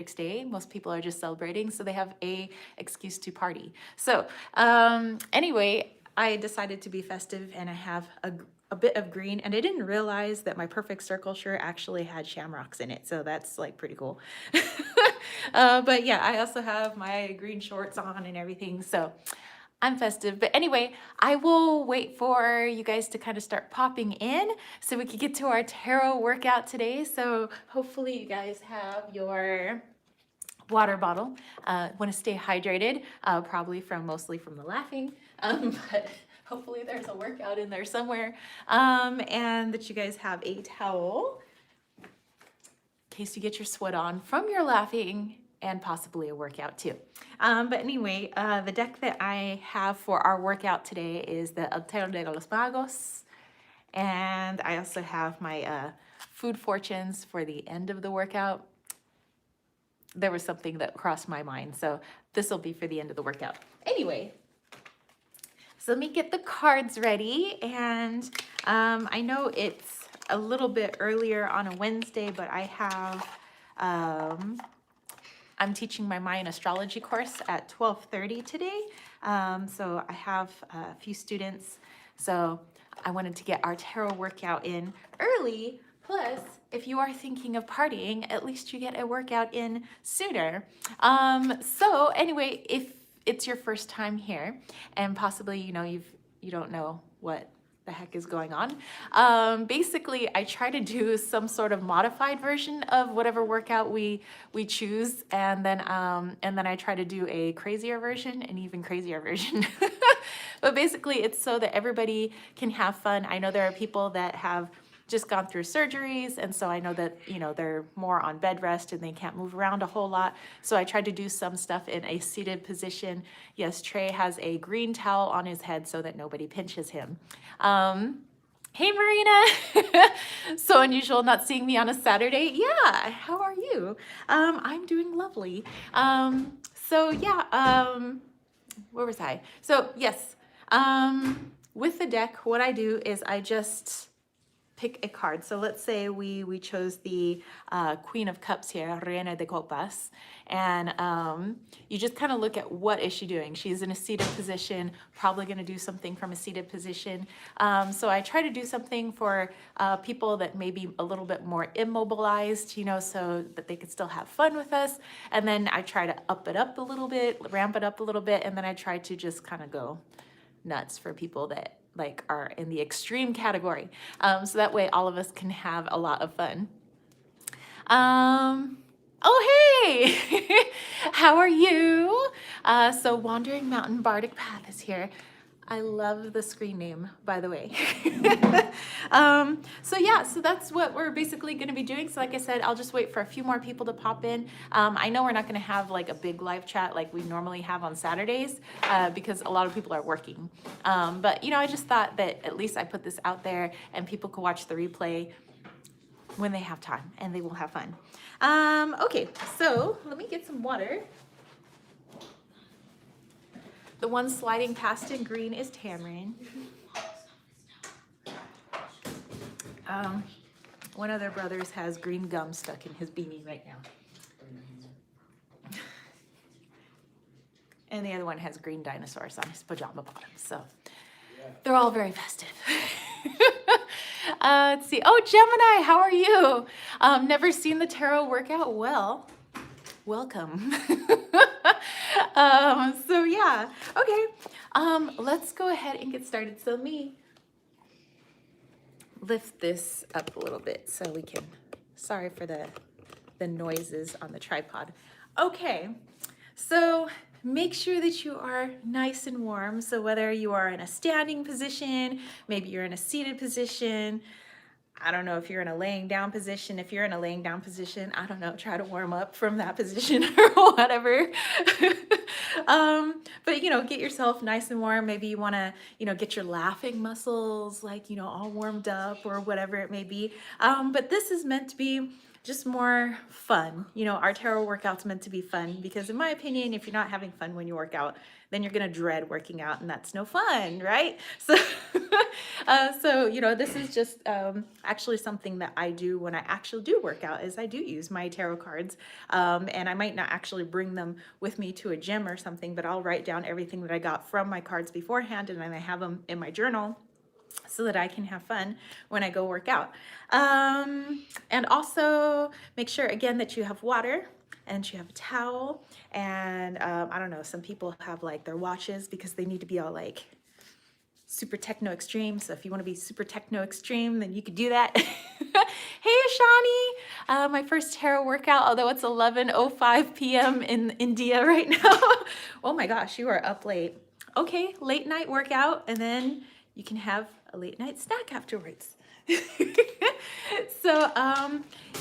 Day. Most people are just celebrating, so they have a excuse to party. So anyway, I decided to be festive, and I have a bit of green, and I didn't realize that my perfect circle shirt actually had shamrocks in it, so that's like pretty cool. But yeah, I also have my green shorts on and everything, so I'm festive. But anyway, I will wait for you guys to kind of start popping in so we can get to our tarot workout today. So hopefully you guys have your water bottle. Want to stay hydrated, probably mostly from the laughing, but hopefully there's a workout in there somewhere. And that you guys have a towel in case you get your sweat on from your laughing, and possibly a workout too. But anyway, the deck that I have for our workout today is the Altero de los Magos. And I also have my food fortunes for the end of the workout. There was something that crossed my mind, so this will be for the end of the workout. Anyway, so let me get the cards ready, and I know it's a little bit earlier on a Wednesday, but I have, I'm teaching my Mayan astrology course at 12:30 today, so I have a few students, so I wanted to get our tarot workout in early. Plus, if you are thinking of partying, at least you get a workout in sooner. So anyway, if it's your first time here and possibly, you don't know what the heck is going on. Basically, I try to do some sort of modified version of whatever workout we choose, and then I try to do a crazier version, an even crazier version. But basically, it's so that everybody can have fun. I know there are people that have just gone through surgeries, and so I know that they're more on bed rest and they can't move around a whole lot, so I tried to do some stuff in a seated position. Yes, Trey has a green towel on his head so that nobody pinches him. Hey Marina. So unusual not seeing me on a Saturday. Yeah, how are you? I'm doing lovely. So yeah, where was I? So yes, with the deck, what I do is I just pick a card. So let's say we chose the Queen of Cups here, Reina de Copas, and you just kind of look at what is she doing. She's in a seated position, probably going to do something from a seated position. So I try to do something for people that may be a little bit more immobilized, so that they could still have fun with us. And then I try to up it up a little bit, ramp it up a little bit, and then I try to just kind of go nuts for people that are in the extreme category, so that way all of us can have a lot of fun. Oh hey, how are you? So Wandering Mountain Bardic Path is here. I love the screen name, by the way. So yeah, so that's what we're basically going to be doing. So like I said, I'll just wait for a few more people to pop in. I know we're not going to have like a big live chat like we normally have on Saturdays, because a lot of people are working. But I just thought that at least I put this out there and people can watch the replay when they have time and they will have fun. Okay, so let me get some water. The one sliding past in green is Tamarin. One of their brothers has green gum stuck in his beanie right now. And the other one has green dinosaurs on his pajama bottoms. So they're all very festive. Let's see. Oh, Gemini, how are you? Never seen the tarot workout? Well, welcome. So yeah, okay. Let's go ahead and get started. So let me lift this up a little bit so we can, sorry for the noises on the tripod. Okay, so make sure that you are nice and warm. So whether you are in a standing position, maybe you're in a seated position, I don't know if you're in a laying down position. If you're in a laying down position, I don't know, try to warm up from that position or whatever. But get yourself nice and warm. Maybe you want to, get your laughing muscles all warmed up or whatever it may be. But this is meant to be just more fun. You know, our tarot workout's meant to be fun because in my opinion, if you're not having fun when you work out, then you're gonna dread working out and that's no fun, right? So, so you know, this is just actually something that I do when I actually do work out is I do use my tarot cards. And I might not actually bring them with me to a gym or something, but I'll write down everything that I got from my cards beforehand and then I have them in my journal so that I can have fun when I go work out. And also make sure again that you have water and you have a towel and I don't know, some people have like their watches because they need to be all like super techno extreme. So if you want to be super techno extreme, then you could do that. Hey Ashani, my first tarot workout, although it's 11:05 p.m. in India right now. Oh my gosh, you are up late. Okay, late night workout and then you can have a late night snack afterwards. So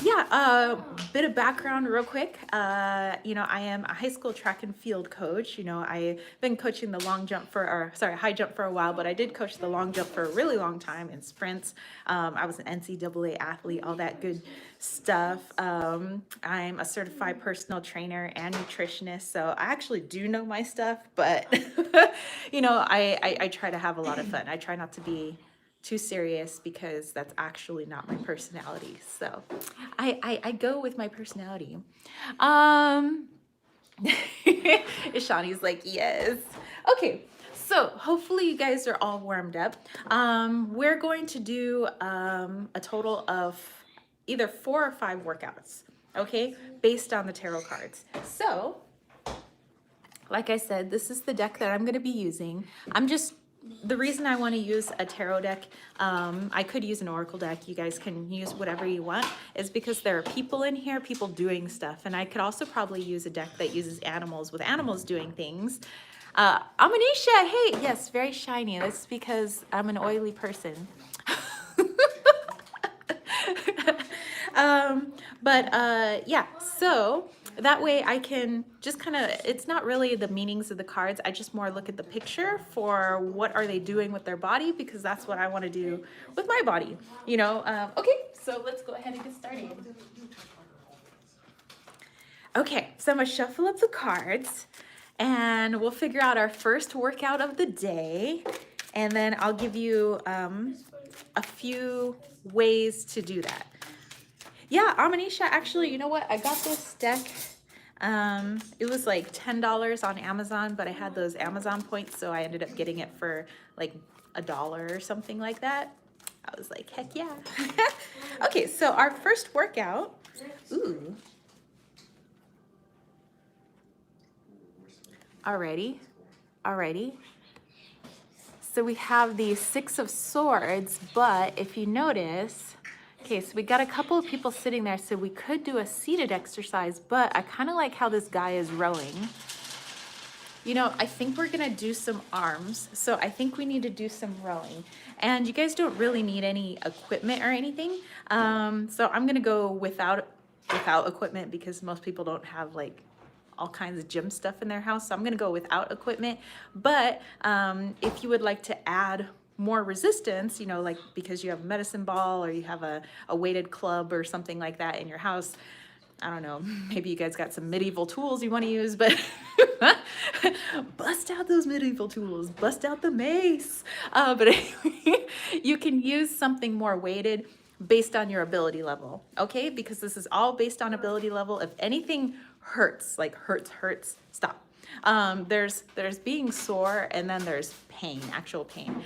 yeah, a bit of background real quick. You know, I am a high school track and field coach. You know, I've been coaching the long jump or sorry, high jump for a while, but I did coach the long jump for a really long time in sprints. I was an NCAA athlete, all that good stuff. I'm a certified personal trainer and nutritionist, so I actually do know my stuff, but you know, I try to have a lot of fun. I try not to be too serious because that's actually not my personality. So I go with my personality. Ishani's like, yes. Okay, so hopefully you guys are all warmed up. We're going to do a total of either 4 or 5 workouts, okay, based on the tarot cards. So, like I said, this is the deck that I'm going to be using. The reason I want to use a tarot deck, I could use an oracle deck, you guys can use whatever you want, is because there are people in here, people doing stuff, and I could also probably use a deck that uses animals with animals doing things. Amanisha, hey, yes, very shiny. That's because I'm an oily person. Yeah, so that way I can just kind of, it's not really the meanings of the cards. I just more look at the picture for what are they doing with their body, because that's what I want to do with my body, you know. Okay, so let's go ahead and get started. Okay, so I'm gonna shuffle up the cards and we'll figure out our first workout of the day. And then I'll give you a few ways to do that. Yeah, Amanisha, actually, you know what? I got this deck. It was like $10 on Amazon, but I had those Amazon points, so I ended up getting it for like $1 or something like that. I was like, heck yeah. Okay, so our first workout, ooh. Alrighty. So we have the 6 of Swords, but if you notice, okay, so we got a couple of people sitting there, so we could do a seated exercise, but I kind of like how this guy is rowing. You know, I think we're gonna do some arms, so I think we need to do some rowing. And you guys don't really need any equipment or anything, so I'm gonna go without equipment because most people don't have like all kinds of gym stuff in their house, so I'm gonna go without equipment. But if you would like to add more resistance, you know, like because you have a medicine ball or you have a weighted club or something like that in your house, I don't know, maybe you guys got some medieval tools you want to use, but bust out those medieval tools, bust out the mace. But anyway, you can use something more weighted based on your ability level, okay? Because this is all based on ability level. If anything hurts, like hurts, stop. There's being sore and then there's pain, actual pain.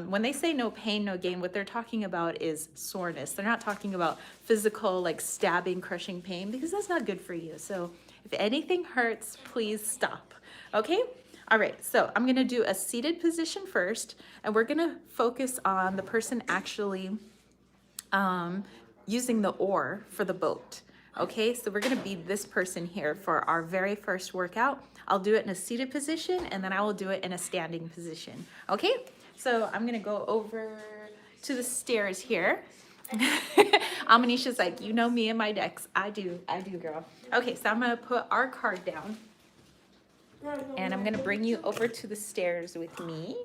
When they say no pain, no gain, what they're talking about is soreness. They're not talking about physical, like stabbing, crushing pain, because that's not good for you. So if anything hurts, please stop, okay? All right, so I'm gonna do a seated position first, and we're gonna focus on the person actually using the oar for the boat. Okay, so we're gonna be this person here for our very first workout. I'll do it in a seated position and then I will do it in a standing position. Okay, so I'm gonna go over to the stairs here. Amanisha's like, you know me and my decks. I do, girl. Okay, so I'm gonna put our card down and I'm gonna bring you over to the stairs with me.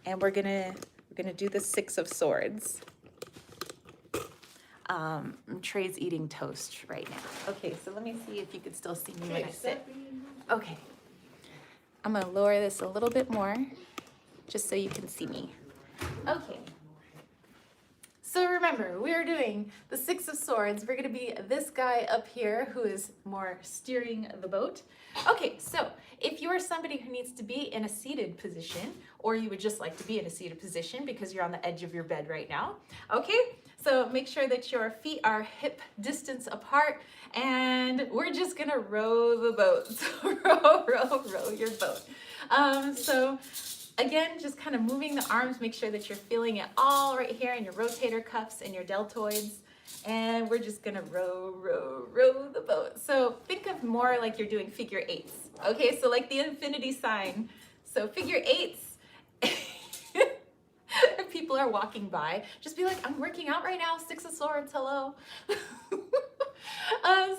And we're gonna do the 6 of Swords. Trey's eating toast right now. Okay, so let me see if you could still see me when I sit. Okay. I'm gonna lower this a little bit more just so you can see me. Okay. So remember, we are doing the Six of Swords. We're gonna be this guy up here who is more steering the boat. Okay, so if you are somebody who needs to be in a seated position, or you would just like to be in a seated position because you're on the edge of your bed right now, okay? So make sure that your feet are hip distance apart, and we're just gonna row the boat. So row your boat. So again, just kind of moving the arms, make sure that you're feeling it all right here in your rotator cuffs and your deltoids. And we're just gonna row the boat. So think of more like you're doing figure eights. Okay, so like the infinity sign. So figure eights, if people are walking by, just be like, I'm working out right now, Six of Swords, hello.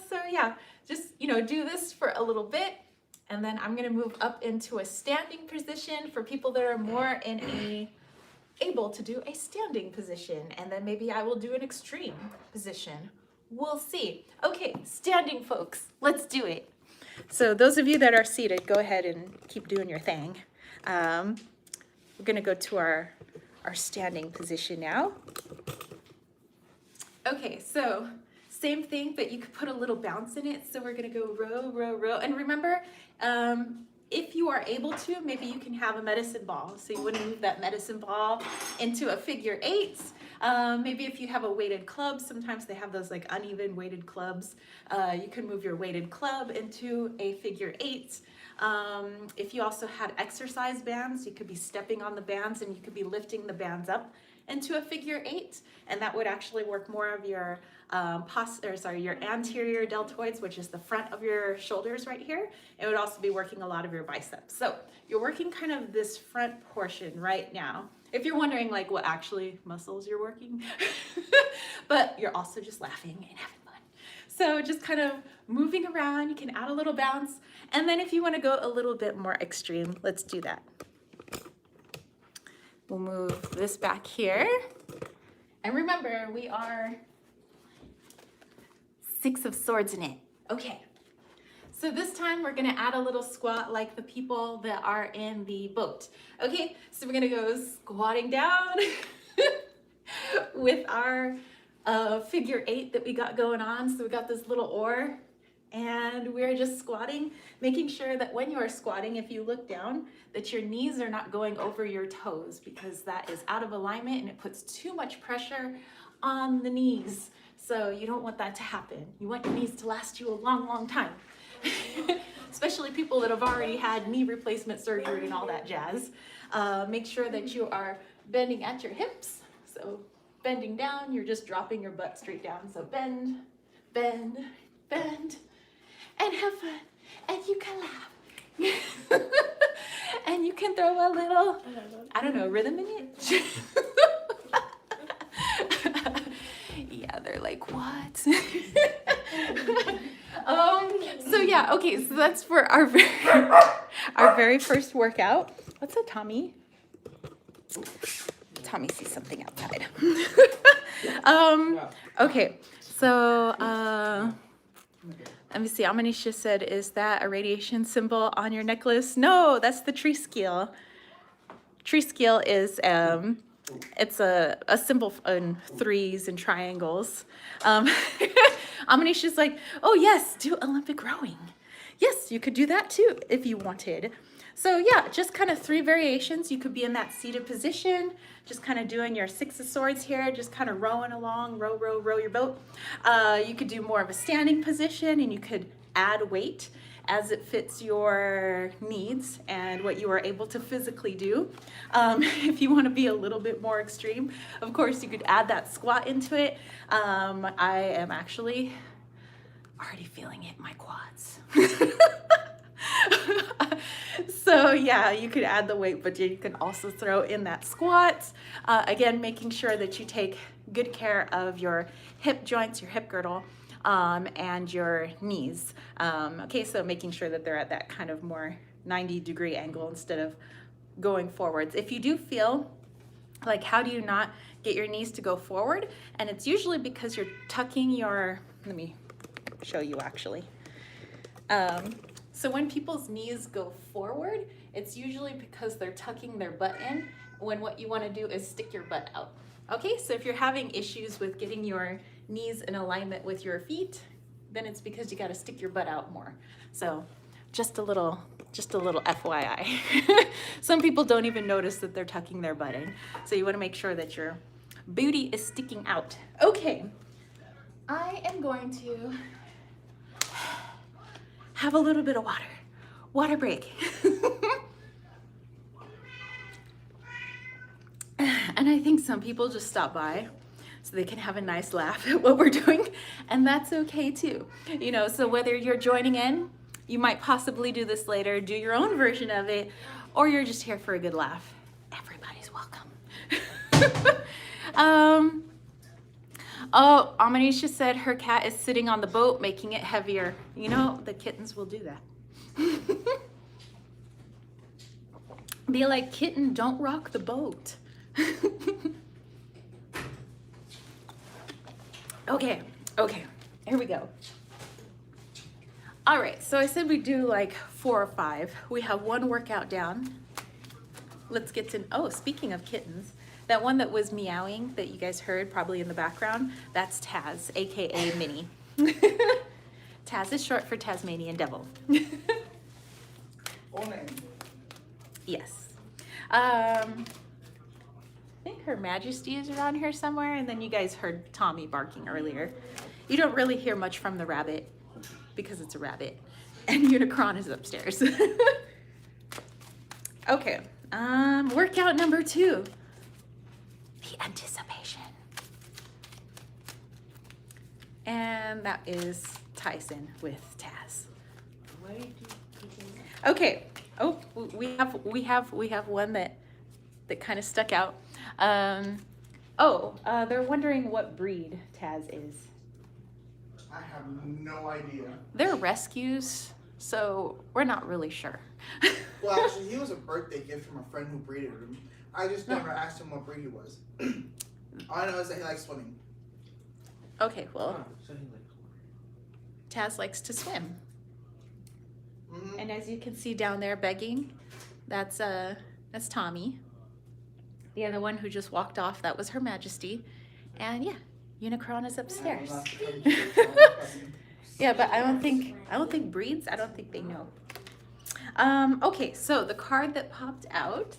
So yeah, just, do this for a little bit. And then I'm gonna move up into a standing position for people that are more able to do a standing position. And then maybe I will do an extreme position. We'll see. Okay, standing folks, let's do it. So those of you that are seated, go ahead and keep doing your thing. We're gonna go to our standing position now. Okay, so same thing, but you could put a little bounce in it. So we're gonna go row. And remember, if you are able to, maybe you can have a medicine ball. So you wouldn't move that medicine ball into a figure eight. Maybe if you have a weighted club, sometimes they have those like uneven weighted clubs. You can move your weighted club into a figure eight. If you also had exercise bands, you could be stepping on the bands and you could be lifting the bands up into a figure eight, and that would actually work more of your your anterior deltoids, which is the front of your shoulders right here. It would also be working a lot of your biceps. So you're working kind of this front portion right now. If you're wondering like what actually muscles you're working, but you're also just laughing and having fun. So just kind of moving around, you can add a little bounce. And then if you want to go a little bit more extreme, let's do that. We'll move this back here. And remember, we are Six of Swords in it. Okay. So this time we're gonna add a little squat like the people that are in the boat. Okay, so we're gonna go squatting down with our figure eight that we got going on. So we got this little oar and we're just squatting, making sure that when you are squatting, if you look down, that your knees are not going over your toes because that is out of alignment and it puts too much pressure on the knees. So you don't want that to happen. You want your knees to last you a long, long time. Especially people that have already had knee replacement surgery and all that jazz. Make sure that you are bending at your hips. So bending down, you're just dropping your butt straight down. So bend, bend, bend, and have fun. And you can laugh. And you can throw a little, I don't know, rhythm in it. Yeah, they're like, what? So yeah, okay, so that's for our very first workout. What's up, Tommy? Tommy sees something outside. Okay, so let me see. Amanisha said, "Is that a radiation symbol on your necklace?" No, that's the tree scale. Tree scale is it's a symbol in threes and triangles. Amanisha's like, oh yes, do Olympic rowing. Yes, you could do that too if you wanted. So yeah, just kind of three variations. You could be in that seated position, just kind of doing your Six of Swords here, just kind of rowing along, row your boat. You could do more of a standing position and you could add weight as it fits your needs and what you are able to physically do. If you want to be a little bit more extreme, of course, you could add that squat into it. I am actually already feeling it in my quads. So yeah, you could add the weight, but you can also throw in that squat. Again, making sure that you take good care of your hip joints, your hip girdle, and your knees. Okay, so making sure that they're at that kind of more 90-degree angle instead of going forwards. If you do feel Like, how do you not get your knees to go forward? And it's usually because you're tucking your, let me show you actually. So when people's knees go forward, it's usually because they're tucking their butt in, when what you want to do is stick your butt out. Okay, so if you're having issues with getting your knees in alignment with your feet, then it's because you got to stick your butt out more. So just a little FYI. Some people don't even notice that they're tucking their butt in. So you want to make sure that your booty is sticking out. Okay, I am going to have a little bit of water break. And I think some people just stop by so they can have a nice laugh at what we're doing, and that's okay too. You know, so whether you're joining in, you might possibly do this later, do your own version of it, or you're just here for a good laugh. Everybody's welcome. Oh, Amanisha said her cat is sitting on the boat, making it heavier. You know, the kittens will do that. Be like, kitten, don't rock the boat. Okay, here we go. All right, so I said we do like 4 or 5. We have one workout down. Let's get to, oh, speaking of kittens, that one that was meowing that you guys heard probably in the background, that's Taz, AKA Minnie. Taz is short for Tasmanian Devil. Yes. I think Her Majesty is around here somewhere, and then you guys heard Tommy barking earlier. You don't really hear much from the rabbit because it's a rabbit, and Unicron is upstairs. Okay, workout number 2, the anticipation. And that is Tyson with Taz. Okay. Oh, we have one that kind of stuck out. They're wondering what breed Taz is. I have no idea. They're rescues, so we're not really sure. Well, actually, he was a birthday gift from a friend who breeded him. I just never asked him what breed he was. All I know is that he likes swimming. Okay, well, Taz likes to swim. Mm-hmm. And as you can see down there begging, that's Tommy. The other one who just walked off, that was Her Majesty. And yeah, Unicron is upstairs. Yeah, but I don't think breeds, I don't think they know. Okay, so the card that popped out.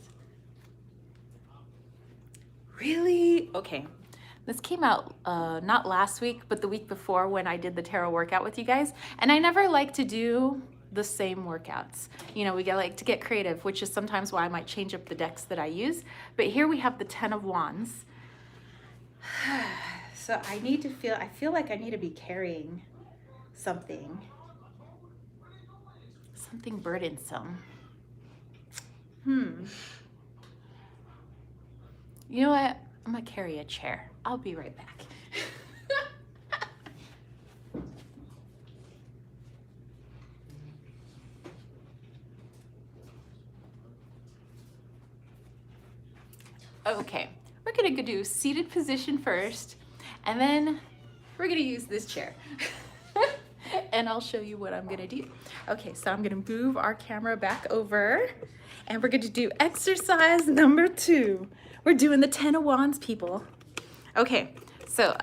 Really? Okay. This came out not last week, but the week before when I did the tarot workout with you guys. And I never like to do the same workouts. You know, we like to get creative, which is sometimes why I might change up the decks that I use. But here we have the 10 of Wands. So I feel like I need to be carrying something burdensome. You know what? I'm gonna carry a chair. I'll be right back. Okay, we're gonna go do seated position first, and then we're gonna use this chair. And I'll show you what I'm gonna do. Okay, so I'm gonna move our camera back over, and we're gonna do exercise number 2. We're doing the 10 of Wands, people. Okay, so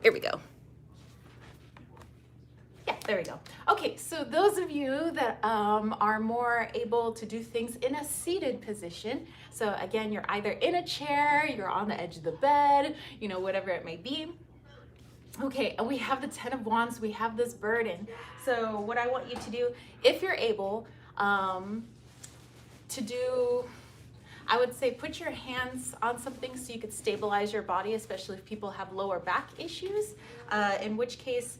here we go. Yeah, there we go. Okay, so those of you that are more able to do things in a seated position, so again, you're either in a chair, you're on the edge of the bed, you know, whatever it may be. Okay, and we have the 10 of Wands, we have this burden. So what I want you to do, if you're able to do, I would say put your hands on something so you could stabilize your body, especially if people have lower back issues, in which case,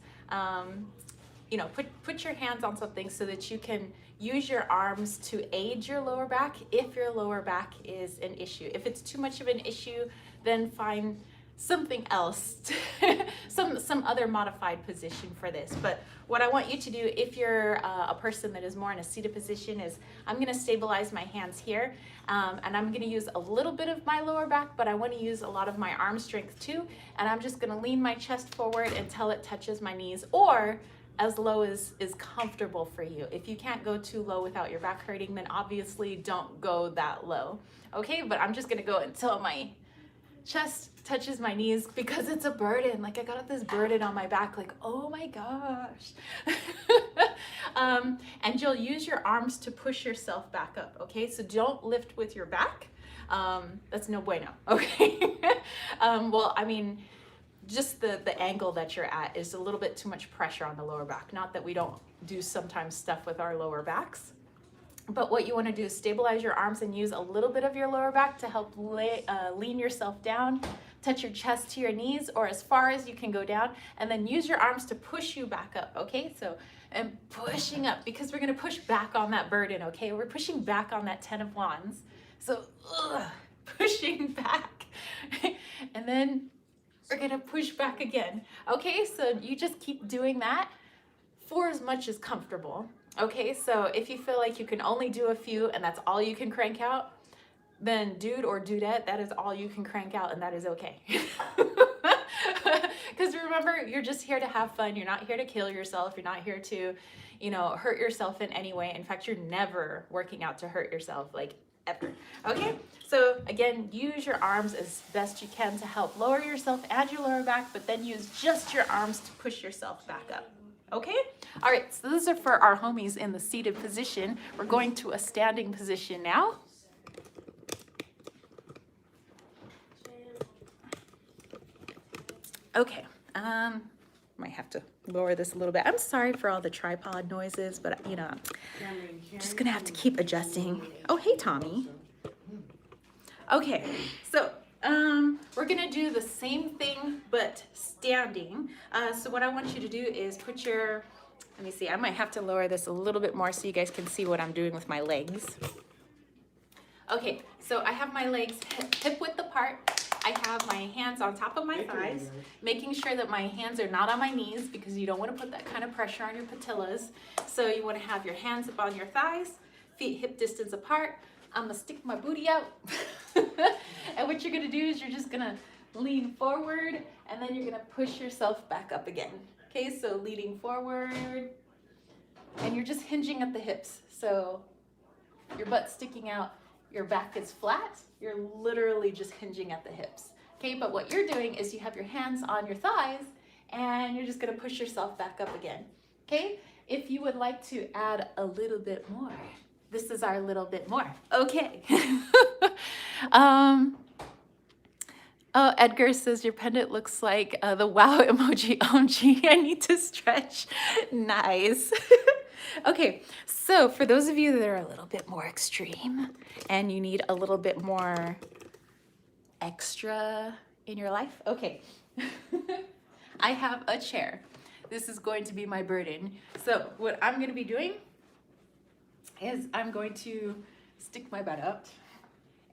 you know, put your hands on something so that you can use your arms to aid your lower back if your lower back is an issue. If it's too much of an issue, then find something else, some other modified position for this. But what I want you to do, if you're a person that is more in a seated position, is I'm gonna stabilize my hands here, and I'm gonna use a little bit of my lower back, but I wanna use a lot of my arm strength too, and I'm just gonna lean my chest forward until it touches my knees, or as low as is comfortable for you. If you can't go too low without your back hurting, then obviously don't go that low, okay? But I'm just gonna go until my chest touches my knees, because it's a burden. Like, I got this burden on my back, like, oh my gosh. And you'll use your arms to push yourself back up, okay? So don't lift with your back. That's no bueno, okay? Well, I mean, just the angle that you're at is a little bit too much pressure on the lower back. Not that we don't do sometimes stuff with our lower backs, but what you want to do is stabilize your arms and use a little bit of your lower back to help lean yourself down, touch your chest to your knees or as far as you can go down, and then use your arms to push you back up, okay? So, and pushing up, because we're going to push back on that burden, okay? We're pushing back on that 10 of Wands. So, pushing back. And then we're going to push back again, okay? So you just keep doing that for as much as comfortable. Okay, so if you feel like you can only do a few and that's all you can crank out, then dude or dudette, that is all you can crank out, and that is okay. Because remember, you're just here to have fun. You're not here to kill yourself. You're not here to, you know, hurt yourself in any way. In fact, you're never working out to hurt yourself, like ever. Okay, so again, use your arms as best you can to help lower yourself and your lower back, but then use just your arms to push yourself back up. Okay? All right, so those are for our homies in the seated position. We're going to a standing position now. Okay, might have to lower this a little bit. I'm sorry for all the tripod noises, but you know, I'm just gonna have to keep adjusting. Oh, hey, Tommy. Okay, so we're gonna do the same thing, but standing. So what I want you to do is put your, let me see, I might have to lower this a little bit more so you guys can see what I'm doing with my legs. Okay, so I have my legs hip width apart. I have my hands on top of my thighs, making sure that my hands are not on my knees, because you don't want to put that kind of pressure on your patellas. So you want to have your hands up on your thighs, feet hip distance apart. I'm gonna stick my booty out. And what you're gonna do is you're just gonna lean forward, and then you're gonna push yourself back up again. Okay, so leaning forward, and you're just hinging at the hips. So your butt's sticking out, your back is flat, you're literally just hinging at the hips. Okay, but what you're doing is you have your hands on your thighs, and you're just gonna push yourself back up again. Okay, if you would like to add a little bit more, this is our little bit more. Okay. Oh, Edgar says your pendant looks like the wow emoji. OMG, I need to stretch. Nice. Okay, so for those of you that are a little bit more extreme and you need a little bit more extra in your life, okay. I have a chair. This is going to be my burden. So what I'm going to be doing is I'm going to stick my butt up,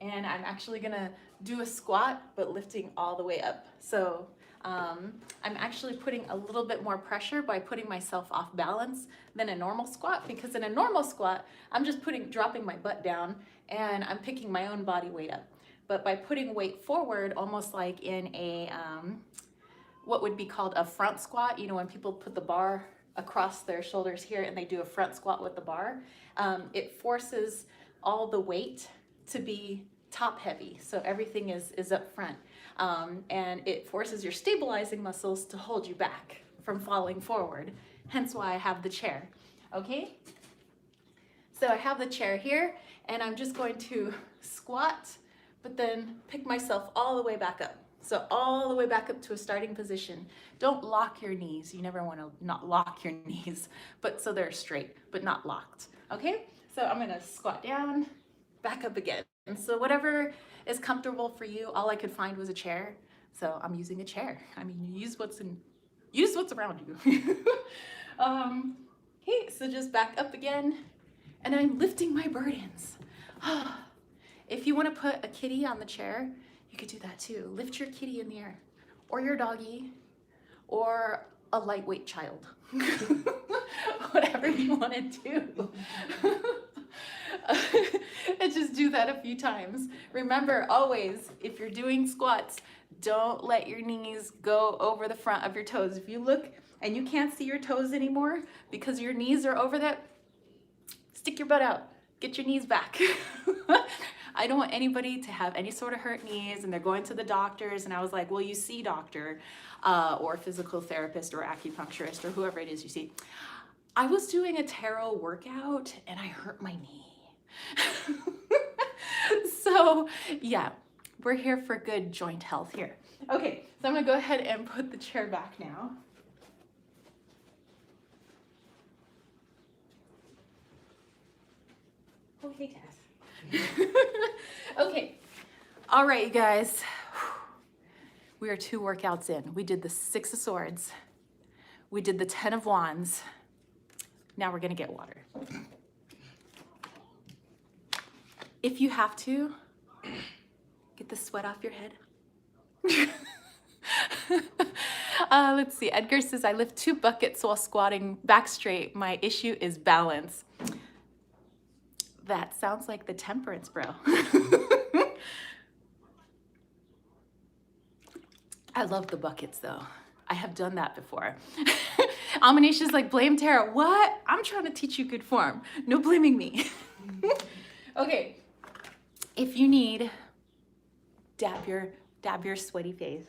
and I'm actually gonna do a squat, but lifting all the way up. So I'm actually putting a little bit more pressure by putting myself off balance than a normal squat, because in a normal squat, I'm just dropping my butt down and I'm picking my own body weight up. But by putting weight forward, almost like in a, what would be called a front squat, you know, when people put the bar across their shoulders here and they do a front squat with the bar, it forces all the weight to be top heavy, so everything is up front, and it forces your stabilizing muscles to hold you back from falling forward, hence why I have the chair. Okay, so I have the chair here, and I'm just going to squat, but then pick myself all the way back up. So all the way back up to a starting position. Don't lock your knees. You never want to not lock your knees, but so they're straight, but not locked. Okay, so I'm gonna squat down, back up again. And so whatever is comfortable for you, all I could find was a chair. So I'm using a chair. I mean, use what's around you. Okay, so just back up again, and I'm lifting my burdens. If you want to put a kitty on the chair, you could do that too. Lift your kitty in the air. or your doggy or a lightweight child. Whatever you want to do. And just do that a few times. Remember, always, if you're doing squats, don't let your knees go over the front of your toes. If you look and you can't see your toes anymore because your knees are over that, stick your butt out. Get your knees back. I don't want anybody to have any sort of hurt knees and they're going to the doctors, and I was like, well, you see doctor or physical therapist or acupuncturist or whoever it is you see. I was doing a tarot workout and I hurt my knee. So yeah, we're here for good joint health here. Okay, so I'm gonna go ahead and put the chair back now. Oh, hey, Tess. Okay, all right, you guys. We are 2 workouts in. We did the 6 of Swords. We did the 10 of Wands. Now we're gonna get water. If you have to, get the sweat off your head. Let's see, Edgar says, I lift 2 buckets while squatting back straight. My issue is balance. That sounds like the temperance, bro. I love the buckets though. I have done that before. Amanisha's like, blame Tara. What? I'm trying to teach you good form. No blaming me. Okay. If you need, dab your sweaty face.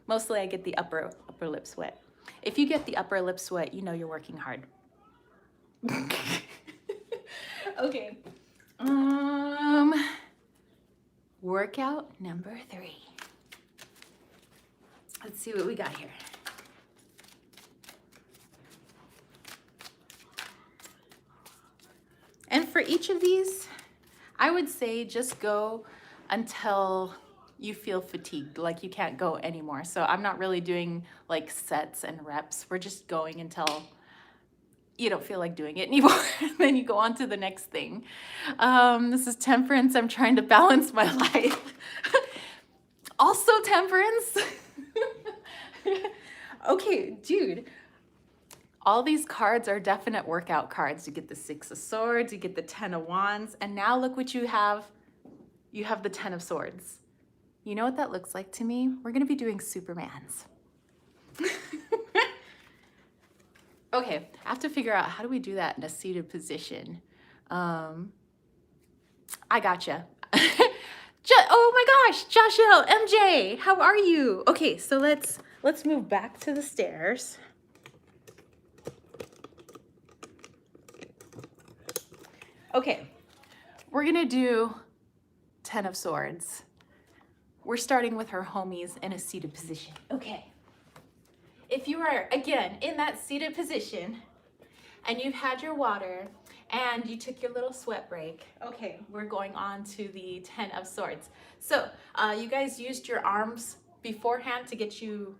Mostly I get the upper lip sweat. If you get the upper lip sweat, you know you're working hard. Okay. Workout number 3. Let's see what we got here. And for each of these, I would say just go until you feel fatigued, like you can't go anymore. So I'm not really doing like sets and reps. We're just going until you don't feel like doing it anymore. Then you go on to the next thing. This is Temperance. I'm trying to balance my life. Also Temperance. Okay, dude. All these cards are definite workout cards. You get the 6 of Swords, you get the 10 of Wands, and now look what you have. You have the 10 of Swords. You know what that looks like to me? We're gonna be doing Supermans. Okay, I have to figure out how do we do that in a seated position. I gotcha. Oh my gosh, Joshua, MJ, how are you? Okay, so let's move back to the stairs. Okay, we're gonna do 10 of Swords. We're starting with her homies in a seated position. Okay. If you are, again, in that seated position and you've had your water and you took your little sweat break, okay, we're going on to the 10 of Swords. So you guys used your arms beforehand to get you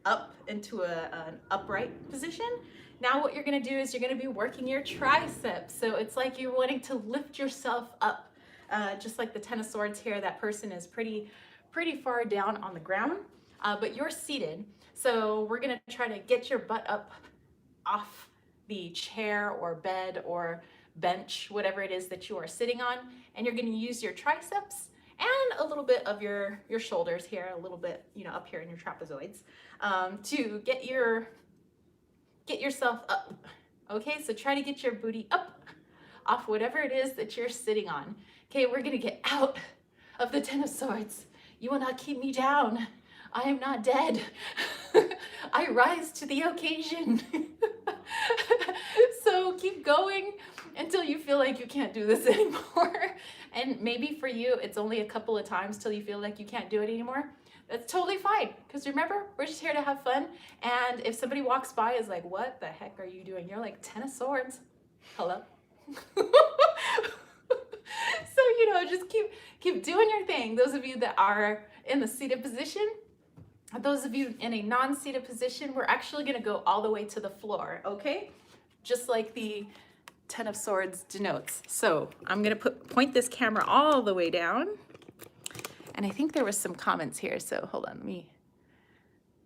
up into an upright position. Now what you're gonna do is you're gonna be working your triceps. So it's like you're wanting to lift yourself up, just like the 10 of Swords here. That person is pretty far down on the ground, but you're seated. So we're gonna try to get your butt up off the chair or bed or bench, whatever it is that you are sitting on, and you're gonna use your triceps and a little bit of your shoulders here, a little bit, you know, up here in your trapezoids, to get yourself up. Okay, so try to get your booty up off whatever it is that you're sitting on. Okay, we're gonna get out of the 10 of Swords. You will not keep me down. I am not dead. I rise to the occasion. So keep going until you feel like you can't do this anymore. And maybe for you, it's only a couple of times till you feel like you can't do it anymore. That's totally fine. Because remember, we're just here to have fun. And if somebody walks by is like, what the heck are you doing? You're like, 10 of Swords. Hello? So, you know, just keep doing your thing. Those of you that are in the seated position, those of you in a non-seated position, we're actually gonna go all the way to the floor, okay? Just like the 10 of Swords denotes. So I'm gonna point this camera all the way down. And I think there was some comments here, so hold on, let me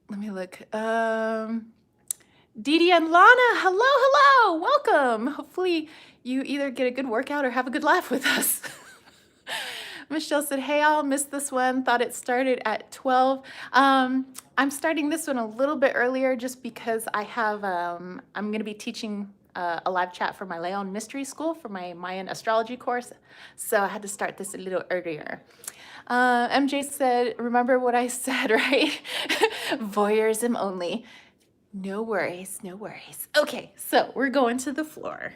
let me look. Dee Dee and Lana, hello, hello, welcome. Hopefully you either get a good workout or have a good laugh with us. Michelle said, hey, I'll miss this one. Thought it started at 12. I'm starting this one a little bit earlier just because I have, I'm going to be teaching a live chat for my Leon Mystery School for my Mayan astrology course. So I had to start this a little earlier. MJ said, remember what I said, right? Voyeurism only. No worries, no worries. Okay, so we're going to the floor.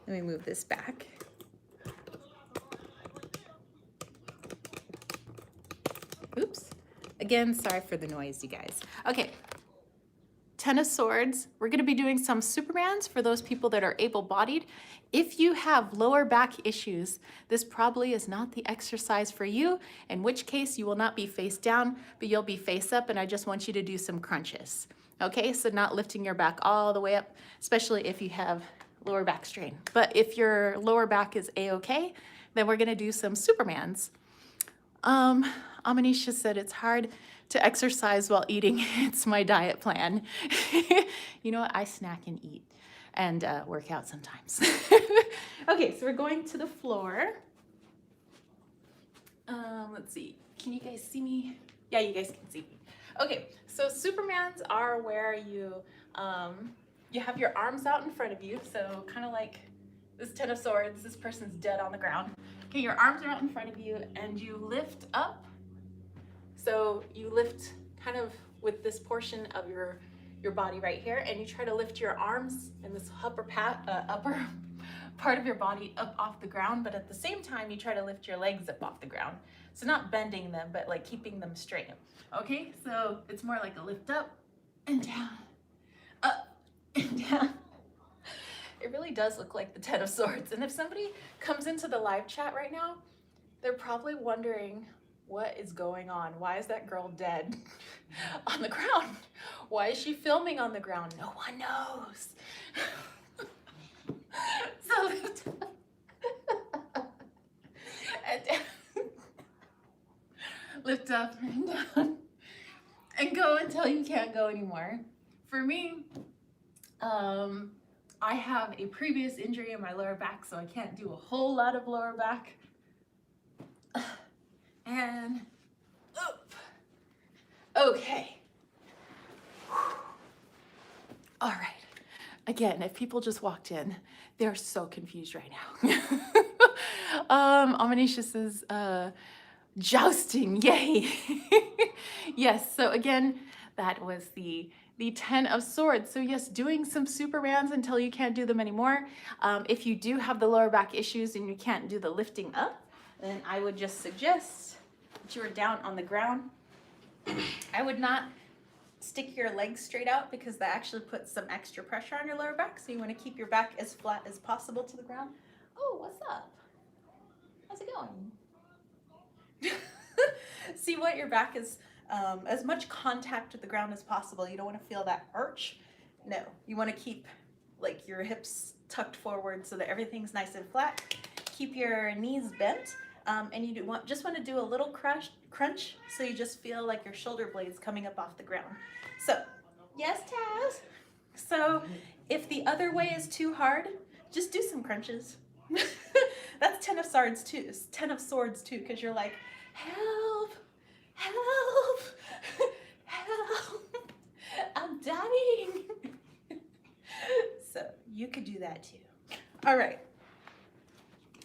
Let me move this back. Oops. Again, sorry for the noise, you guys. Okay. 10 of Swords. We're going to be doing some Supermans for those people that are able-bodied. If you have lower back issues, this probably is not the exercise for you, in which case you will not be face down, but you'll be face up, and I just want you to do some crunches. Okay, so not lifting your back all the way up, especially if you have lower back strain. But if your lower back is a-okay, then we're going to do some Supermans. Amanisha said it's hard to exercise while eating. It's my diet plan. You know what? I snack and eat and work out sometimes. Okay, so we're going to the floor. Let's see. Can you guys see me? Yeah, you guys can see me. Okay, so Supermans are where you have your arms out in front of you. So kind of like this 10 of Swords, this person's dead on the ground. Okay, your arms are out in front of you and you lift up. So you lift kind of with this portion of your body right here, and you try to lift your arms in this upper part of your body up off the ground, but at the same time you try to lift your legs up off the ground. So not bending them, but like keeping them straight. Okay, so it's more like a lift up and down, up and down. It really does look like the 10 of Swords. And if somebody comes into the live chat right now, they're probably wondering, what is going on? Why is that girl dead on the ground? Why is she filming on the ground? No one knows. So lift up and down. Lift up and down and go until you can't go anymore. For me, I have a previous injury in my lower back, so I can't do a whole lot of lower back. And up. Okay. All right. Again, if people just walked in, they're so confused right now. Amanisha says, jousting, yay. Yes, so again, that was the 10 of Swords. So yes, doing some Supermans until you can't do them anymore. If you do have the lower back issues and you can't do the lifting up, then I would just suggest that you are down on the ground. I would not stick your legs straight out because that actually puts some extra pressure on your lower back. So you want to keep your back as flat as possible to the ground. Oh, what's up? How's it going? See what your back is, as much contact with the ground as possible. You don't want to feel that arch. No, you want to keep like your hips tucked forward so that everything's nice and flat. Keep your knees bent. And you just want to do a little crunch so you just feel like your shoulder blades coming up off the ground. So, yes, Taz? So, if the other way is too hard, just do some crunches. That's 10 of Swords too. 10 of Swords too, because you're like, help, help, help, I'm dying. So, you could do that too. All right.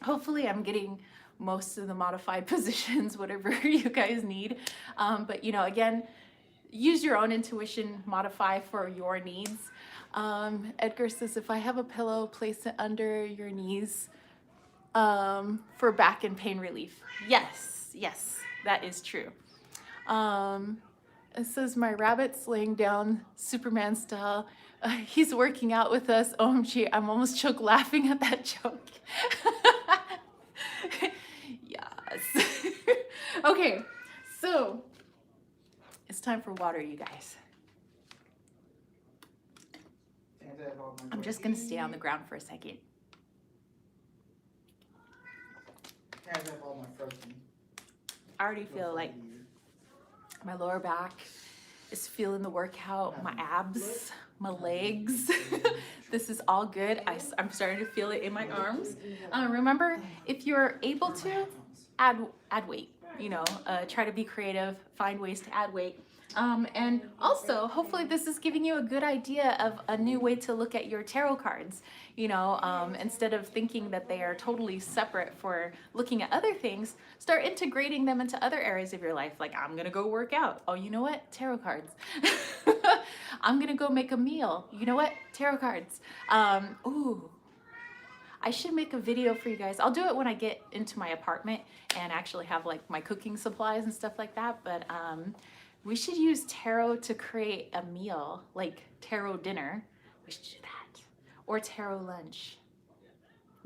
Hopefully I'm getting most of the modified positions, whatever you guys need. But you know, again, use your own intuition, modify for your needs. Edgar says, if I have a pillow, place it under your knees for back and pain relief. Yes, yes, that is true. It says, my rabbit's laying down Superman style. He's working out with us. OMG, I'm almost choked laughing at that joke. Yes. Okay, so it's time for water, you guys. I'm just gonna stay on the ground for a second. I already feel like my lower back is feeling the workout, my abs, my legs. This is all good. I'm starting to feel it in my arms. Remember, if you're able to, add weight, you know, try to be creative, find ways to add weight. And also, hopefully this is giving you a good idea of a new way to look at your tarot cards. You know, instead of thinking that they are totally separate for looking at other things, start integrating them into other areas of your life. Like, I'm gonna go work out. Oh, you know what? Tarot cards. I'm gonna go make a meal. You know what? Tarot cards. Ooh. I should make a video for you guys. I'll do it when I get into my apartment and actually have like my cooking supplies and stuff like that. But we should use tarot to create a meal, like tarot dinner. We should do that. Or tarot lunch.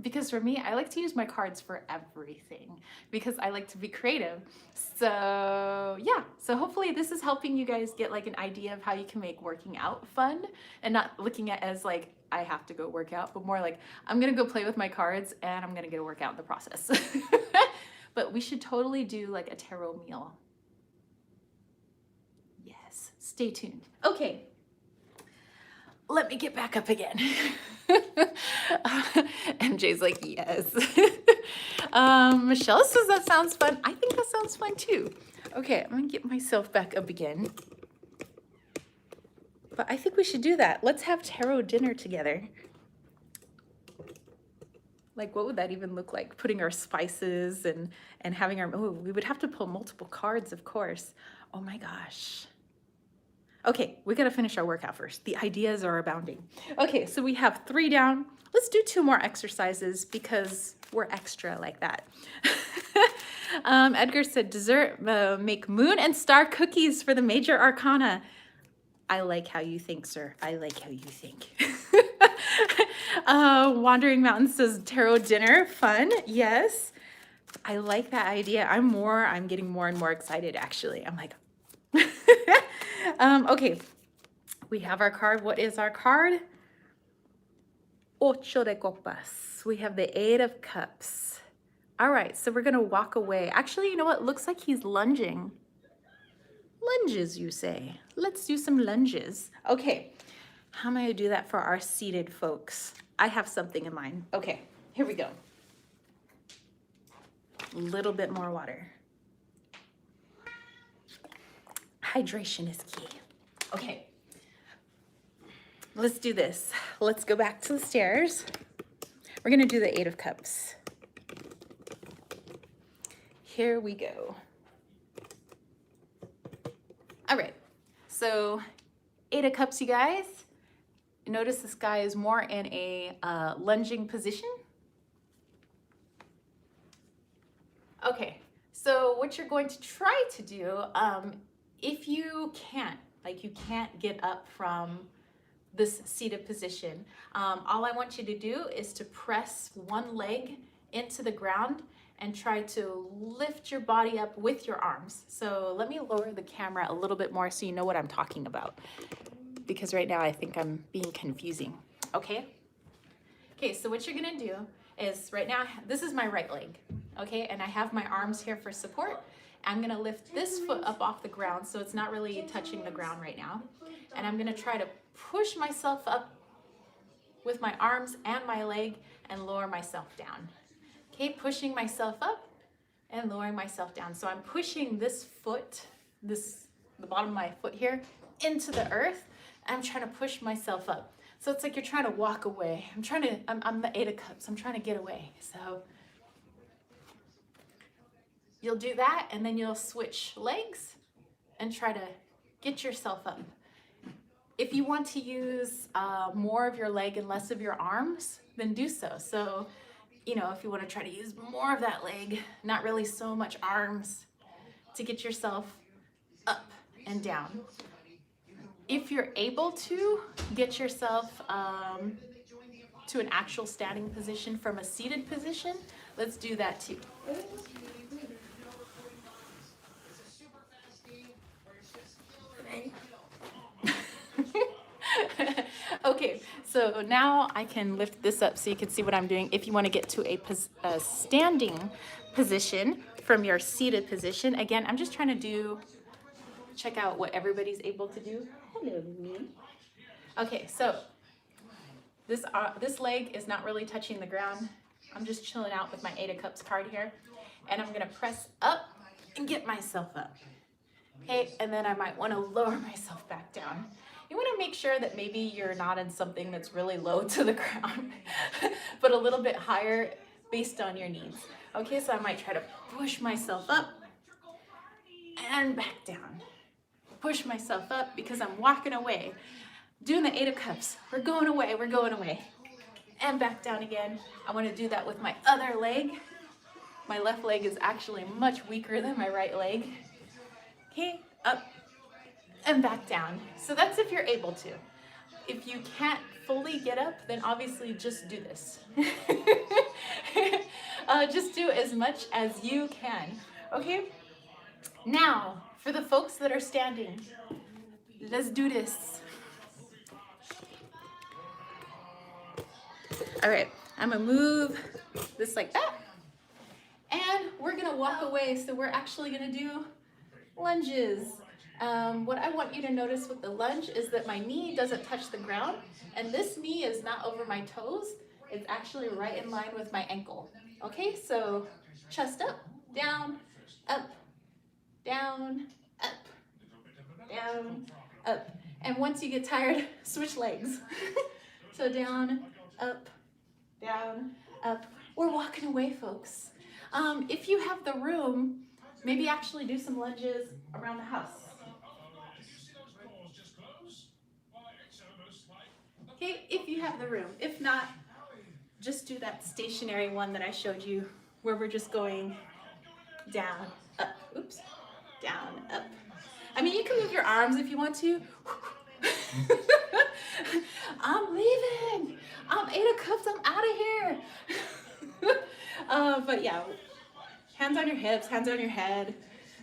Because for me, I like to use my cards for everything because I like to be creative. So yeah, so hopefully this is helping you guys get like an idea of how you can make working out fun and not looking at it as like, I have to go work out, but more like, I'm gonna go play with my cards and I'm gonna get a workout in the process. But we should totally do like a tarot meal. Yes, stay tuned. Okay, let me get back up again. MJ's like, yes. Michelle says that sounds fun. I think that sounds fun too. Okay, I'm gonna get myself back up again. But I think we should do that. Let's have tarot dinner together. Like, what would that even look like? Putting our spices and having our, oh, we would have to pull multiple cards, of course. Oh my gosh. Okay, we gotta finish our workout first. The ideas are abounding. Okay, so we have 3 down. Let's do 2 more exercises because we're extra like that. Edgar said, dessert, make moon and star cookies for the major arcana. I like how you think, sir. I like how you think. Wandering Mountain says tarot dinner, fun. Yes, I like that idea. I'm getting more and more excited actually. I'm like, okay, we have our card. What is our card? Ocho de copas. We have the 8 of cups. All right, so we're gonna walk away. Actually, you know what? Looks like he's lunging. Lunges, you say? Let's do some lunges. Okay, how am I gonna do that for our seated folks? I have something in mind. Okay, here we go. A little bit more water. Hydration is key. Okay, let's do this. Let's go back to the stairs. We're gonna do the 8 of cups. Here we go. All right, so 8 of cups, you guys. Notice this guy is more in a lunging position. Okay, so what you're going to try to do, if you can't, like you can't get up from this seated position, all I want you to do is to press one leg into the ground and try to lift your body up with your arms. So let me lower the camera a little bit more so you know what I'm talking about, because right now I think I'm being confusing. Okay? Okay, so what you're gonna do is right now, this is my right leg, okay? And I have my arms here for support. I'm gonna lift this foot up off the ground so it's not really touching the ground right now. And I'm gonna try to push myself up with my arms and my leg and lower myself down. Okay, pushing myself up and lowering myself down. So I'm pushing this foot, the bottom of my foot here, into the earth. And I'm trying to push myself up. So it's like you're trying to walk away. I'm the 8 of cups. I'm trying to get away. So you'll do that and then you'll switch legs and try to get yourself up. If you want to use more of your leg and less of your arms, then do so. So, you know, if you want to try to use more of that leg, not really so much arms, to get yourself up and down. If you're able to get yourself to an actual standing position from a seated position, let's do that too. Okay, so now I can lift this up so you can see what I'm doing. If you want to get to a standing position from your seated position, again, I'm just trying to do check out what everybody's able to do. Hello, me. Okay, so this leg is not really touching the ground. I'm just chilling out with my 8 of Cups card here. And I'm gonna press up and get myself up. Okay, and then I might wanna lower myself back down. You wanna make sure that maybe you're not in something that's really low to the ground, but a little bit higher based on your needs. Okay, so I might try to push myself up and back down. Push myself up because I'm walking away. Doing the 8 of Cups. We're going away, we're going away. And back down again. I want to do that with my other leg. My left leg is actually much weaker than my right leg. Okay, up and back down. So that's if you're able to. If you can't fully get up, then obviously just do this. Just do as much as you can. Okay? Now, for the folks that are standing, let's do this. All right, I'm gonna move this like that. And we're gonna walk away. So we're actually gonna do lunges. What I want you to notice with the lunge is that my knee doesn't touch the ground, and this knee is not over my toes. It's actually right in line with my ankle. Okay, so chest up, down, up, down, up, down, up. And once you get tired, switch legs. So down, up, down, up. We're walking away, folks. If you have the room, maybe actually do some lunges around the house. Okay, if you have the room. If not, just do that stationary one that I showed you where we're just going down, up, oops, down, up. I mean, you can move your arms if you want to. I'm leaving. I'm 8 of Cups, I'm out of here. But yeah, hands on your hips, hands on your head.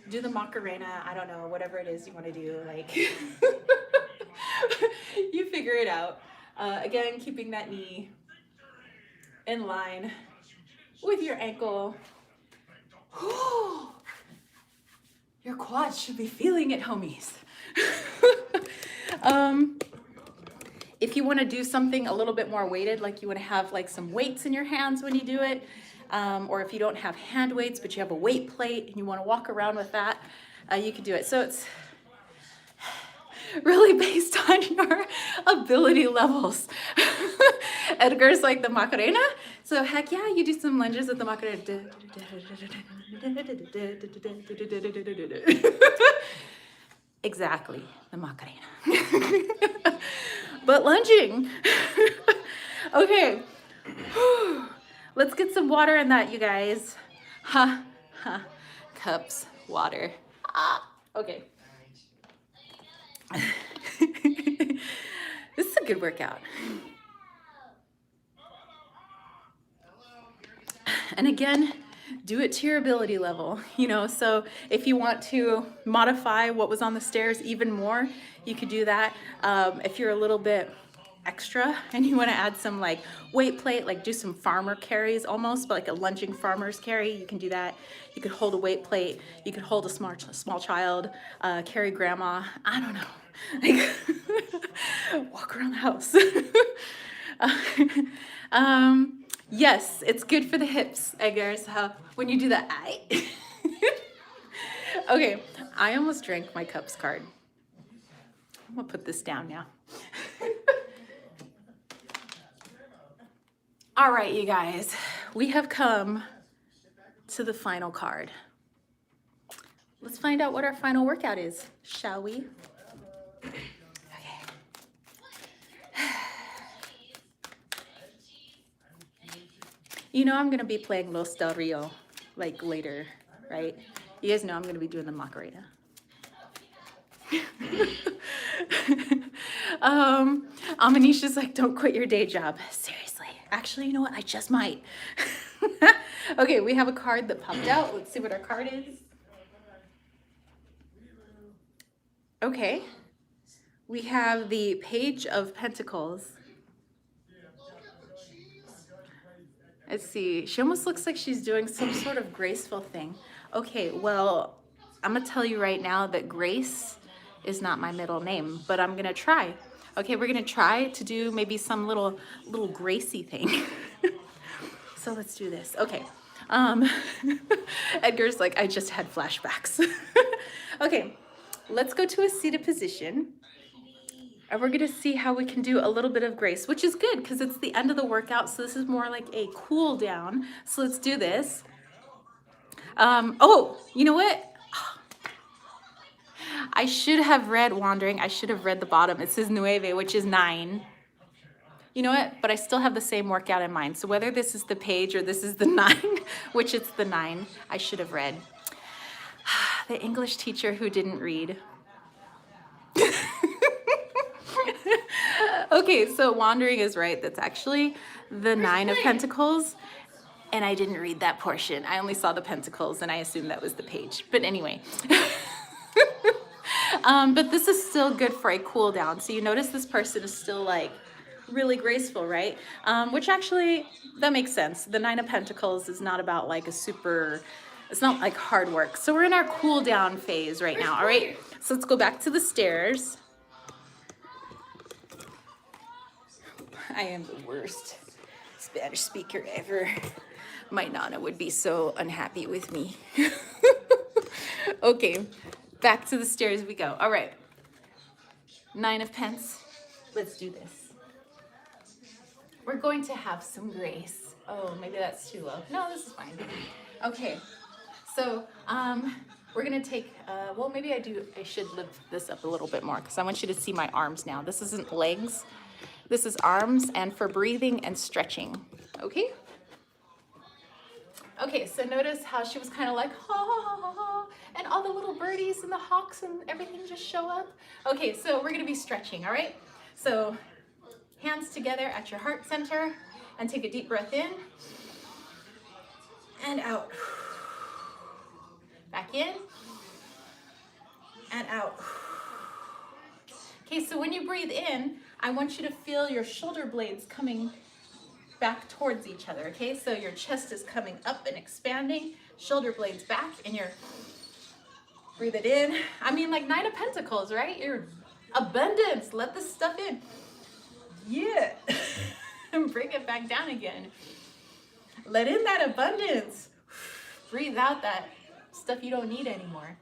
Do the Macarena, I don't know, whatever it is you want to do, like, you figure it out. Again, keeping that knee in line with your ankle. Your quads should be feeling it, homies. If you want to do something a little bit more weighted, like you want to have like some weights in your hands when you do it, or if you don't have hand weights but you have a weight plate and you want to walk around with that, you can do it. So it's really based on your ability levels. Edgar's like the Macarena, so heck yeah, you do some lunges with the Macarena. Exactly, the Macarena. But lunging. Okay, let's get some water in that, you guys. Cups, water. Okay. This is a good workout. And again, do it to your ability level, you know, so if you want to modify what was on the stairs even more, you could do that. If you're a little bit extra and you want to add some like weight plate, like do some farmer carries almost, but like a lunging farmer's carry, you can do that. You could hold a weight plate, you could hold a small child, carry grandma, I don't know, like walk around the house. Yes, it's good for the hips, Edgar, so when you do that, okay, I almost drank my cups card. I'm gonna put this down now. All right, you guys, we have come to the final card. Let's find out what our final workout is, shall we? You know I'm gonna be playing Los Del Rio like later, right? You guys know I'm gonna be doing the Macarena. Amanisha's like, don't quit your day job. Seriously. Actually, you know what? I just might. Okay, we have a card that popped out. Let's see what our card is. Okay. We have the Page of Pentacles. Let's see. She almost looks like she's doing some sort of graceful thing. Okay, well, I'm gonna tell you right now that grace is not my middle name, but I'm gonna try. Okay, we're gonna try to do maybe some little Gracie thing. So let's do this. Okay. Edgar's like, I just had flashbacks. Okay, let's go to a seated position. And we're gonna see how we can do a little bit of grace, which is good because it's the end of the workout. So this is more like a cool down. So let's do this. Oh, you know what? I should have read Wandering. I should have read the bottom. It says Nueve, which is 9. You know what? But I still have the same workout in mind. So whether this is the page or this is the 9, which it's the 9, I should have read. The English teacher who didn't read. Okay, so Wandering is right. That's actually the 9 of Pentacles. And I didn't read that portion. I only saw the pentacles and I assumed that was the page. But anyway. But this is still good for a cool down. So you notice this person is still like really graceful, right? Which actually, that makes sense. The 9 of Pentacles is not about like it's not like hard work. So we're in our cool down phase right now, all right? So let's go back to the stairs. I am the worst Spanish speaker ever. My Nana would be so unhappy with me. Okay, back to the stairs we go. All right, 9 of Pence. Let's do this. We're going to have some grace. Oh, maybe that's too low. No, this is fine. Okay, so we're gonna take, well, maybe I should lift this up a little bit more because I want you to see my arms now. This isn't legs. This is arms and for breathing and stretching, okay? Okay, so notice how she was kind of like, ha, ha, ha, ha, and all the little birdies and the hawks and everything just show up. Okay, so we're gonna be stretching, all right? So hands together at your heart center and take a deep breath in and out. Back in and out. Okay, so when you breathe in, I want you to feel your shoulder blades coming back towards each other, okay? So your chest is coming up and expanding, shoulder blades back, and you're, breathe it in. I mean, like 9 of Pentacles, right? Your abundance, let this stuff in. Yeah. And bring it back down again. Let in that abundance. Breathe out that stuff you don't need anymore.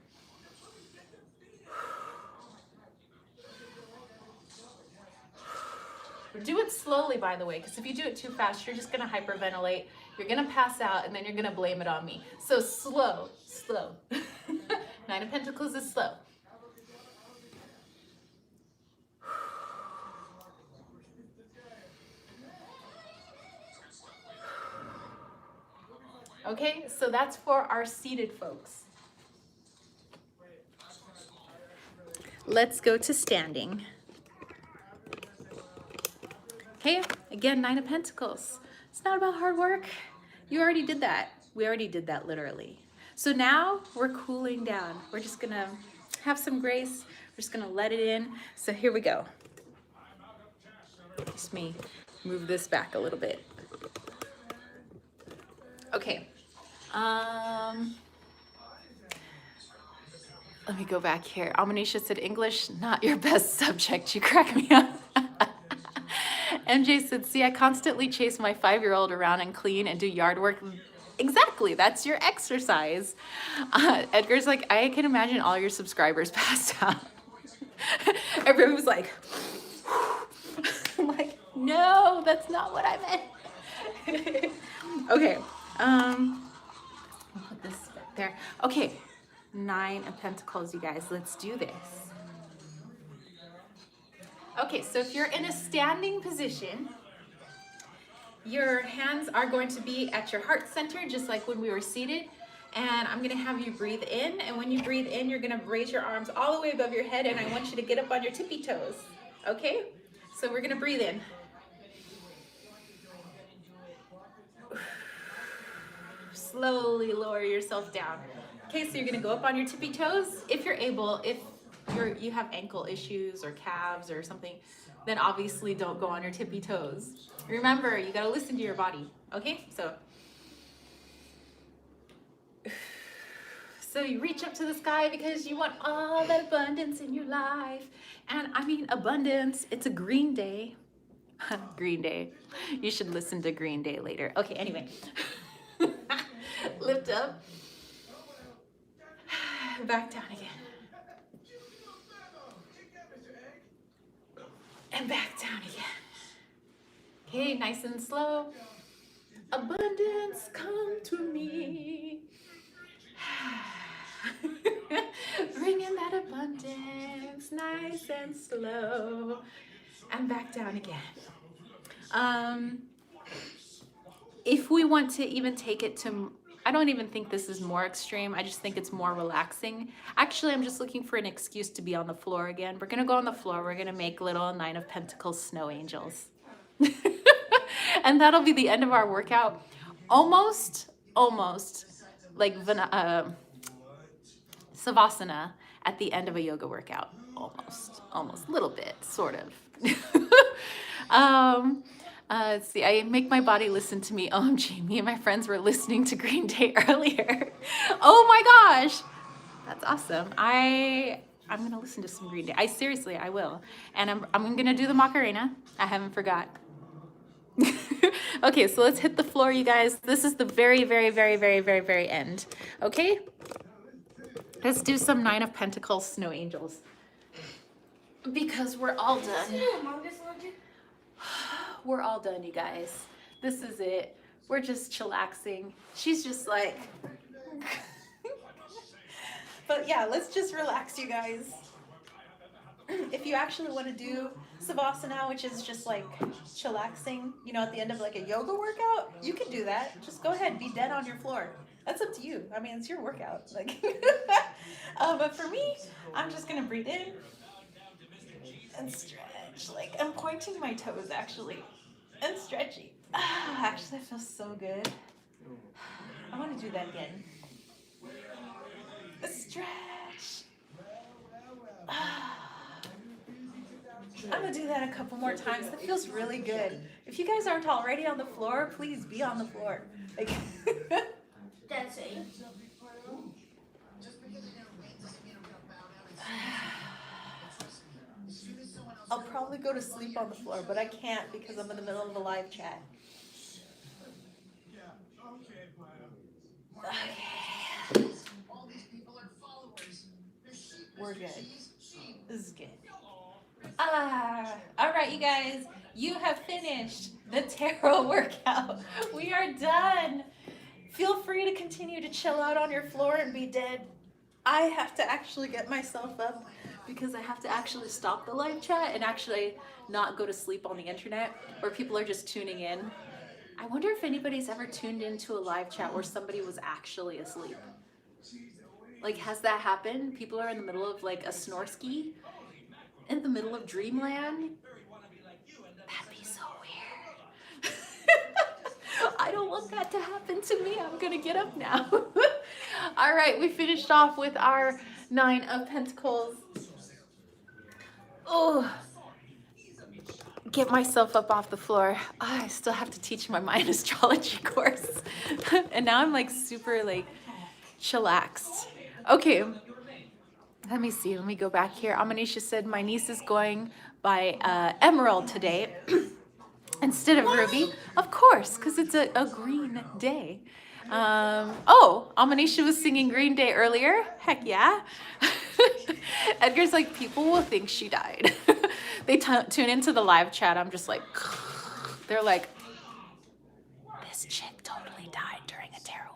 Do it slowly, by the way, because if you do it too fast, you're just going to hyperventilate. You're going to pass out, and then you're going to blame it on me. So slow, slow. 9 of Pentacles is slow. Okay, so that's for our seated folks. Let's go to standing. Okay, again, 9 of Pentacles. It's not about hard work. You already did that. We already did that literally. So now we're cooling down. We're just gonna have some grace. We're just gonna let it in. So here we go. Just me move this back a little bit. Okay. Let me go back here. Amanisha said English, not your best subject. You crack me up. MJ said, see, I constantly chase my 5-year-old around and clean and do yard work. Exactly, that's your exercise. Edgar's like, I can imagine all your subscribers passed out. Everyone was like, I'm like, no, that's not what I meant. Okay, I'll put this back there. Okay, 9 of Pentacles, you guys, let's do this. Okay, so if you're in a standing position, your hands are going to be at your heart center, just like when we were seated. And I'm gonna have you breathe in. And when you breathe in, you're gonna raise your arms all the way above your head, and I want you to get up on your tippy toes, okay? So we're gonna breathe in. Slowly lower yourself down. Okay, so you're gonna go up on your tippy toes, if you're able. If you have ankle issues or calves or something, then obviously don't go on your tippy toes. Remember, you gotta listen to your body, okay? So So you reach up to the sky because you want all that abundance in your life. And I mean, abundance, it's a Green Day. Green Day. You should listen to Green Day later. Okay, anyway. Lift up. Back down again. And back down again. Okay, nice and slow. Abundance, come to me. Bring in that abundance, nice and slow. And back down again. If we want to even take it to, I don't even think this is more extreme. I just think it's more relaxing. Actually, I'm just looking for an excuse to be on the floor again. We're gonna go on the floor. We're gonna make little Nine of Pentacles snow angels. And that'll be the end of our workout. Almost like Savasana at the end of a yoga workout. Almost, little bit, sort of. Let's see, I make my body listen to me. OMG, me and my friends were listening to Green Day earlier. Oh my gosh, that's awesome. I'm gonna listen to some Green Day. I will. And I'm gonna do the Macarena. I haven't forgot. Okay, so let's hit the floor, you guys. This is the very end. Okay? Let's do some Nine of Pentacles snow angels. Because we're all done. We're all done, you guys. This is it. We're just chillaxing. She's just like... But yeah, let's just relax, you guys. If you actually want to do Savasana, which is just like chillaxing, you know, at the end of like a yoga workout, you can do that. Just go ahead, be dead on your floor. That's up to you. I mean, it's your workout. Like, but for me, I'm just gonna breathe in and stretch. Like, I'm pointing my toes actually and stretching. Actually, that feels so good. I want to do that again. Stretch. I'm gonna do that a couple more times. That feels really good. If you guys aren't already on the floor, please be on the floor. Like, That's it. I'll probably go to sleep on the floor, but I can't because I'm in the middle of a live chat. Okay. We're good. This is good. All right, you guys, you have finished the tarot workout. We are done. Feel free to continue to chill out on your floor and be dead. I have to actually get myself up because I have to actually stop the live chat and actually not go to sleep on the internet where people are just tuning in. I wonder if anybody's ever tuned into a live chat where somebody was actually asleep. Like, has that happened? People are in the middle of like a snorski in the middle of dreamland. That'd be so weird. I don't want that to happen to me. I'm gonna get up now. All right, we finished off with our Nine of Pentacles. Oh, get myself up off the floor. Oh, I still have to teach my Mayan astrology course. And now I'm like super like chillaxed. Okay, let me see. Let me go back here. Amanisha said my niece is going by Emerald today instead of Ruby. Of course, because it's a green day. Oh, Amanisha was singing Green Day earlier. Heck yeah. Edgar's like, people will think she died. They tune into the live chat. I'm just like, they're like, this chick totally died during a tarot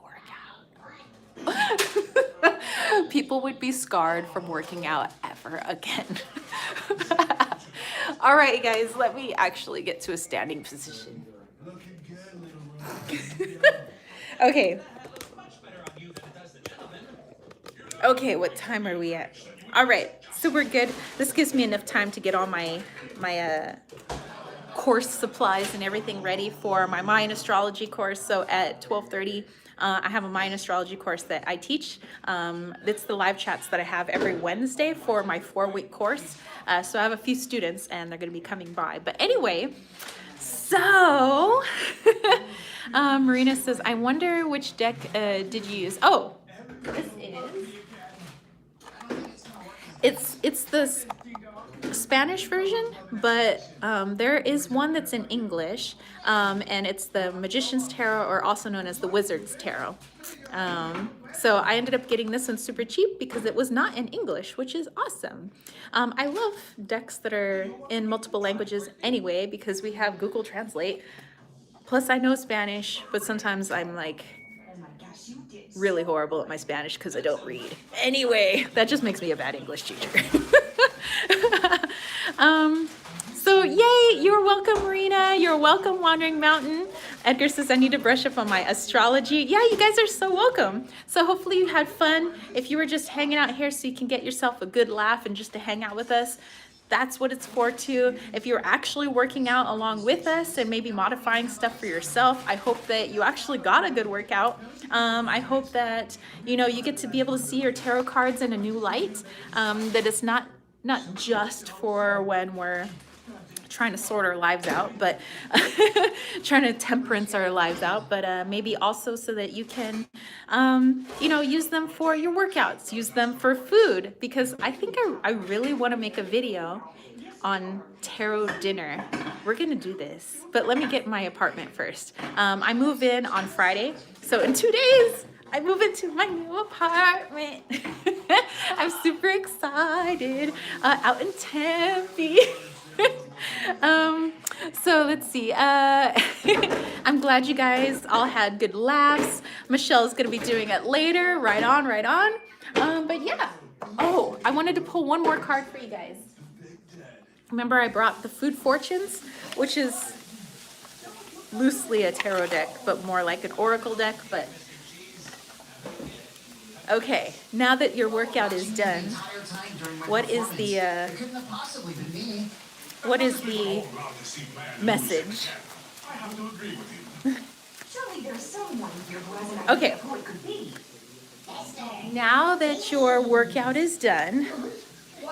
workout. People would be scarred from working out ever again. All right, you guys, let me actually get to a standing position. Okay. Okay, what time are we at? All right, so we're good. This gives me enough time to get all my course supplies and everything ready for my Mayan astrology course. So at 12:30, I have a Mayan astrology course that I teach. It's the live chats that I have every Wednesday for my 4-week course. So I have a few students and they're gonna be coming by. But anyway, so Marina says, I wonder which deck did you use? Oh, this is It's the Spanish version, but there is one that's in English, and it's the Magician's Tarot, or also known as the Wizard's Tarot. So I ended up getting this one super cheap because it was not in English, which is awesome. I love decks that are in multiple languages anyway because we have Google Translate. Plus I know Spanish, but sometimes I'm like really horrible at my Spanish because I don't read. Anyway, that just makes me a bad English teacher. So yay, you're welcome, Marina. You're welcome, Wandering Mountain. Edgar says I need to brush up on my astrology. Yeah, you guys are so welcome. So hopefully you had fun. If you were just hanging out here so you can get yourself a good laugh and just to hang out with us, that's what it's for too. If you're actually working out along with us and maybe modifying stuff for yourself, I hope that you actually got a good workout. I hope that you get to be able to see your tarot cards in a new light, that it's not just for when we're trying to sort our lives out, but trying to temperance our lives out, but maybe also so that you can use them for your workouts, use them for food, because I think I really want to make a video on tarot dinner. We're gonna do this, but let me get my apartment first. I move in on Friday, so in 2 days I move into my new apartment. I'm super excited. Out in Tempe. So let's see. I'm glad you guys all had good laughs. Michelle's gonna be doing it later. Right on, right on. But yeah. Oh, I wanted to pull one more card for you guys. Remember I brought the Food Fortunes, which is loosely a tarot deck, but more like an oracle deck, but okay, now that your workout is done, what is the message? Okay, now that your workout is done,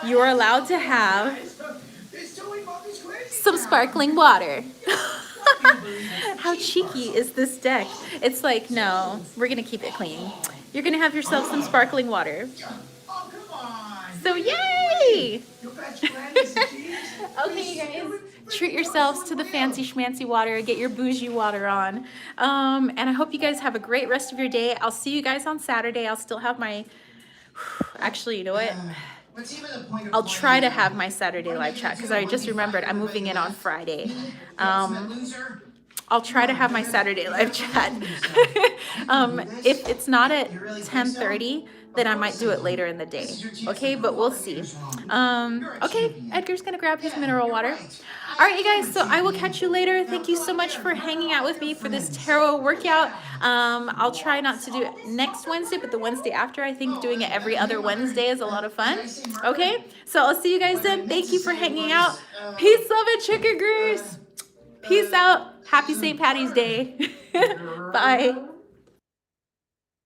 you're allowed to have some sparkling water. How cheeky is this deck? It's like, no, we're gonna keep it clean. You're gonna have yourself some sparkling water. So yay! Okay, you guys, treat yourselves to the fancy schmancy water. Get your bougie water on. And I hope you guys have a great rest of your day. I'll see you guys on Saturday. I'll still have my, actually, you know what? I'll try to have my Saturday live chat because I just remembered I'm moving in on Friday. I'll try to have my Saturday live chat. If it's not at 10:30, then I might do it later in the day. Okay, but we'll see. Okay, Edgar's gonna grab his mineral water. All right, you guys, so I will catch you later. Thank you so much for hanging out with me for this tarot workout. I'll try not to do it next Wednesday, but the Wednesday after, I think doing it every other Wednesday is a lot of fun. Okay, so I'll see you guys then. Thank you for hanging out. Peace, love, and chicken grease. Peace out. Happy St. Patty's Day. Bye.